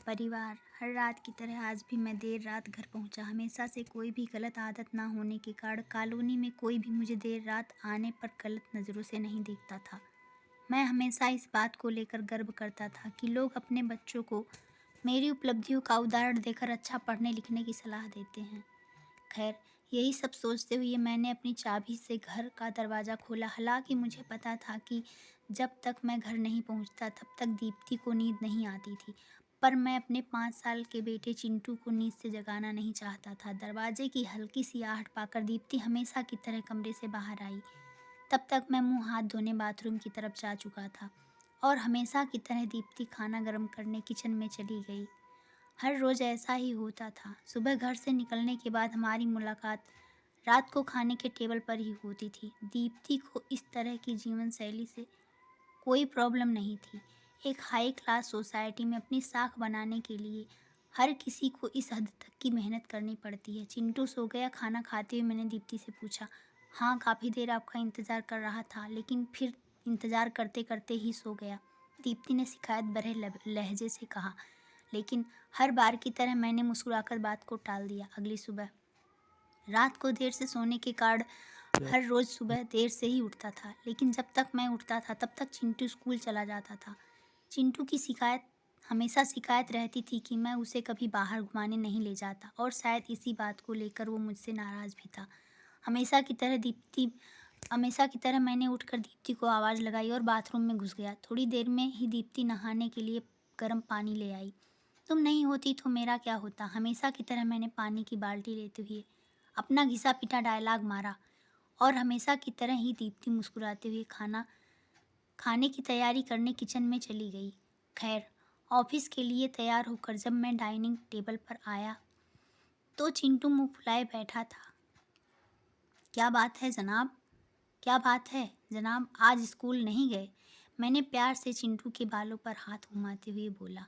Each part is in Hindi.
परिवार। हर रात की तरह आज भी मैं देर रात घर पहुंचा। हमेशा से कोई भी गलत आदत ना होने के कारण कॉलोनी में कोई भी मुझे देर रात आने पर गलत नज़रों से नहीं देखता था। मैं हमेशा इस बात को लेकर गर्व करता था कि लोग अपने बच्चों को मेरी उपलब्धियों का उदाहरण देकर अच्छा पढ़ने लिखने की सलाह देते हैं। खैर, यही सब सोचते हुए मैंने अपनी चाबी से घर का दरवाज़ा खोला। हालांकि मुझे पता था कि जब तक मैं घर नहीं पहुंचता तब तक दीप्ति को नींद नहीं आती थी, पर मैं अपने 5 साल के बेटे चिंटू को नींद से जगाना नहीं चाहता था। दरवाजे की हल्की सी आहट पाकर दीप्ति हमेशा की तरह कमरे से बाहर आई। तब तक मैं मुंह हाथ धोने बाथरूम की तरफ जा चुका था और हमेशा की तरह दीप्ति खाना गर्म करने किचन में चली गई। हर रोज़ ऐसा ही होता था। सुबह घर से निकलने के बाद हमारी मुलाकात रात को खाने के टेबल पर ही होती थी। दीप्ति को इस तरह की जीवन शैली से कोई प्रॉब्लम नहीं थी। एक हाई क्लास सोसाइटी में अपनी साख बनाने के लिए हर किसी को इस हद तक की मेहनत करनी पड़ती है। चिंटू सो गया? खाना खाते हुए मैंने दीप्ति से पूछा। हाँ, काफ़ी देर आपका इंतज़ार कर रहा था, लेकिन फिर इंतज़ार करते करते ही सो गया, दीप्ति ने शिकायत भरे लहजे से कहा। लेकिन हर बार की तरह मैंने मुस्कुराकर बात को टाल दिया। अगली सुबह रात को देर से सोने के कारण हर रोज़ सुबह देर से ही उठता था, लेकिन जब तक मैं उठता था तब तक चिंटू स्कूल चला जाता था। चिंटू की हमेशा शिकायत रहती थी कि मैं उसे कभी बाहर घुमाने नहीं ले जाता और शायद इसी बात को लेकर वो मुझसे नाराज़ भी था। हमेशा की तरह मैंने उठकर दीप्ति को आवाज़ लगाई और बाथरूम में घुस गया। थोड़ी देर में ही दीप्ति नहाने के लिए गर्म पानी ले आई। तुम नहीं होती तो मेरा क्या होता? हमेशा की तरह मैंने पानी की बाल्टी लेते हुए अपना घिसा पिटा डायलॉग मारा और हमेशा की तरह ही दीप्ति मुस्कुराते हुए खाने की तैयारी करने किचन में चली गई। खैर, ऑफिस के लिए तैयार होकर जब मैं डाइनिंग टेबल पर आया तो चिंटू मुंह फुलाए बैठा था। क्या बात है जनाब? क्या बात है जनाब, आज स्कूल नहीं गए? मैंने प्यार से चिंटू के बालों पर हाथ घुमाते हुए बोला।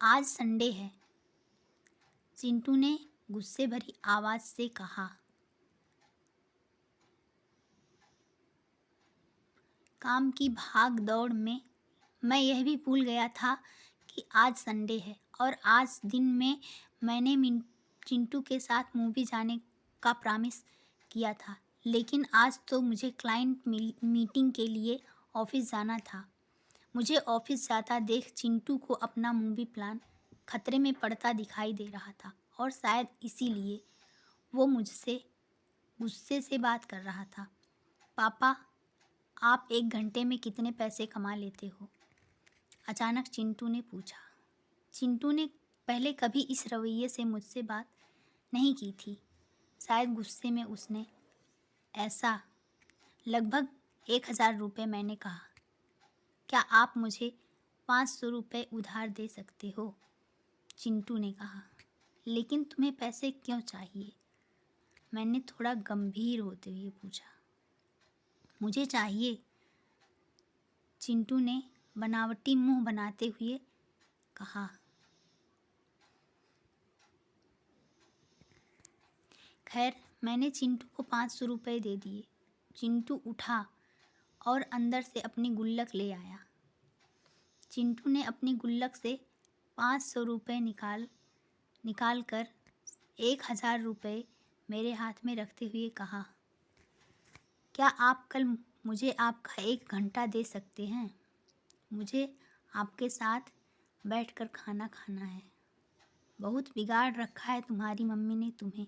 आज संडे है, चिंटू ने गुस्से भरी आवाज़ से कहा। काम की भाग दौड़ में मैं यह भी भूल गया था कि आज संडे है और आज दिन में मैंने चिंटू के साथ मूवी जाने का प्रॉमिस किया था, लेकिन आज तो मुझे क्लाइंट मीटिंग के लिए ऑफिस जाना था। मुझे ऑफिस जाता देख चिंटू को अपना मूवी प्लान खतरे में पड़ता दिखाई दे रहा था और शायद इसीलिए वो मुझसे गुस्से से बात कर रहा था। पापा, आप 1 घंटे में कितने पैसे कमा लेते हो? अचानक चिंटू ने पूछा। चिंटू ने पहले कभी इस रवैये से मुझसे बात नहीं की थी। शायद गुस्से में उसने ऐसा लगभग 1000 रुपये, मैंने कहा। क्या आप मुझे 500 रुपये उधार दे सकते हो? चिंटू ने कहा। लेकिन तुम्हें पैसे क्यों चाहिए? मैंने थोड़ा गंभीर होते हुए पूछा। मुझे चाहिए, चिंटू ने बनावटी मुंह बनाते हुए कहा। खैर, मैंने चिंटू को 500 रुपये दे दिए। चिंटू उठा और अंदर से अपनी गुल्लक ले आया। चिंटू ने अपनी गुल्लक से 500 रुपये निकाल कर 1000 रुपये मेरे हाथ में रखते हुए कहा। क्या आप कल मुझे आपका 1 घंटा दे सकते हैं? मुझे आपके साथ बैठकर खाना खाना है। बहुत बिगाड़ रखा है तुम्हारी मम्मी ने तुम्हें।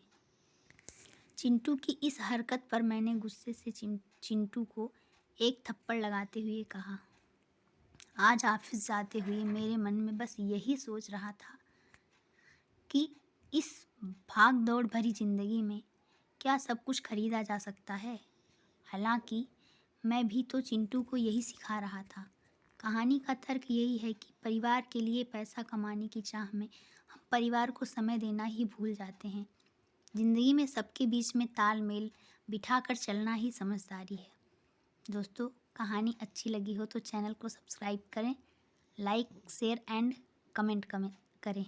चिंटू की इस हरकत पर मैंने गुस्से से चिंटू को एक थप्पड़ लगाते हुए कहा। आज ऑफिस जाते हुए मेरे मन में बस यही सोच रहा था कि इस भाग दौड़ भरी ज़िंदगी में क्या सब कुछ खरीदा जा सकता है? हालांकि मैं भी तो चिंटू को यही सिखा रहा था। कहानी का तर्क यही है कि परिवार के लिए पैसा कमाने की चाह में हम परिवार को समय देना ही भूल जाते हैं। ज़िंदगी में सबके बीच में तालमेल बिठाकर चलना ही समझदारी है। दोस्तों, कहानी अच्छी लगी हो तो चैनल को सब्सक्राइब करें, लाइक शेयर एंड कमेंट करें।